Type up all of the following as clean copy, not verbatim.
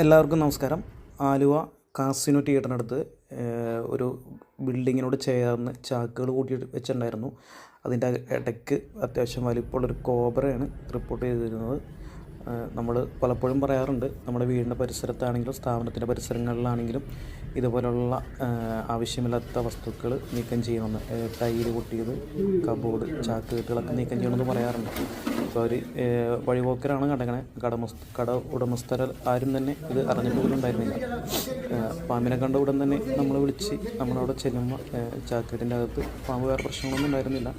എല്ലാവർക്കും നമസ്കാരം. ആലുവ കാസിനോ തിയേറ്ററിനടുത്ത് ഒരു ബിൽഡിങ്ങിനോട് ചേർന്ന് ചാക്കുകൾ കൂട്ടി വെച്ചിട്ടുണ്ടായിരുന്നു. അതിൻ്റെ ഇടയ്ക്ക് അത്യാവശ്യം വലിപ്പമുള്ളൊരു കോബ്രയാണ് റിപ്പോർട്ട് ചെയ്തിരുന്നത്. നമ്മൾ പലപ്പോഴും പറയാറുണ്ട്, നമ്മുടെ വീടിൻ്റെ പരിസരത്താണെങ്കിലും സ്ഥാപനത്തിൻ്റെ പരിസരങ്ങളിലാണെങ്കിലും ഇതുപോലുള്ള ആവശ്യമില്ലാത്ത വസ്തുക്കൾ നീക്കം ചെയ്യണമെന്ന്, ടൈല് പൊട്ടിയത്, കബോർഡ്, ചാക്കുകെട്ടുകളൊക്കെ നീക്കം ചെയ്യണമെന്ന് പറയാറുണ്ട്. അപ്പോൾ അവർ വഴിപോക്കരാണ് കടങ്ങനെ, കട ഉടമസ്ഥർ ആരും തന്നെ ഇത് അറിഞ്ഞിട്ട് പോലും ഉണ്ടായിരുന്നില്ല. പാമ്പിനെ കണ്ട ഉടൻ തന്നെ നമ്മൾ വിളിച്ച് നമ്മളവിടെ ചെല്ലുമ്പോൾ ചാക്കുകെട്ടിൻ്റെ അകത്ത് പാമ്പ് വേറെ പ്രശ്നങ്ങളൊന്നും ഉണ്ടായിരുന്നില്ല.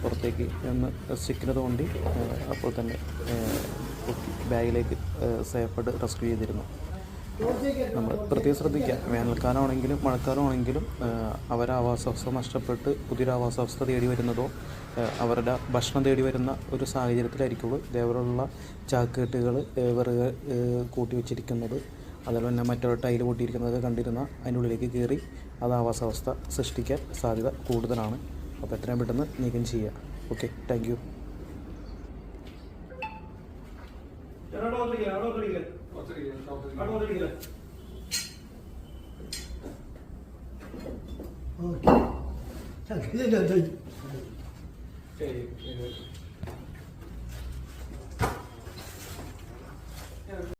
പുറത്തേക്ക് ഒന്ന് സ്റ്റിക്കിന് തോണ്ടി അപ്പോൾ തന്നെ ബാഗിലേക്ക് സേഫായിട്ട് റെസ്ക്യൂ ചെയ്തിരുന്നു. നമ്മൾ പ്രത്യേകം ശ്രദ്ധിക്കുക, വേനൽക്കാലമാണെങ്കിലും മഴക്കാലമാണെങ്കിലും അവരുടെ ആവാസവ്യവസ്ഥ നഷ്ടപ്പെട്ട് പുതിയൊരു ആവാസവ്യവസ്ഥ തേടി വരുന്നതോ അവരുടെ ഭക്ഷണം തേടി വരുന്ന ഒരു സാഹചര്യത്തിലായിരിക്കുള്ളൂ ഇതേപോലുള്ള ചാക്കുകെട്ടുകൾ വിറക് കൂട്ടി വെച്ചിരിക്കുന്നത്, അതുപോലെ തന്നെ മറ്റൊരു ടൈല് പൊട്ടിയിരിക്കുന്നത് കണ്ടിരുന്ന അതിൻ്റെ ഉള്ളിലേക്ക് കയറി അത് ആവാസവ്യവസ്ഥ സൃഷ്ടിക്കാൻ സാധ്യത കൂടുതലാണ്. അപ്പോൾ എത്രയും പെട്ടെന്ന് നീക്കം ചെയ്യുക. Okay, thank you. Okay.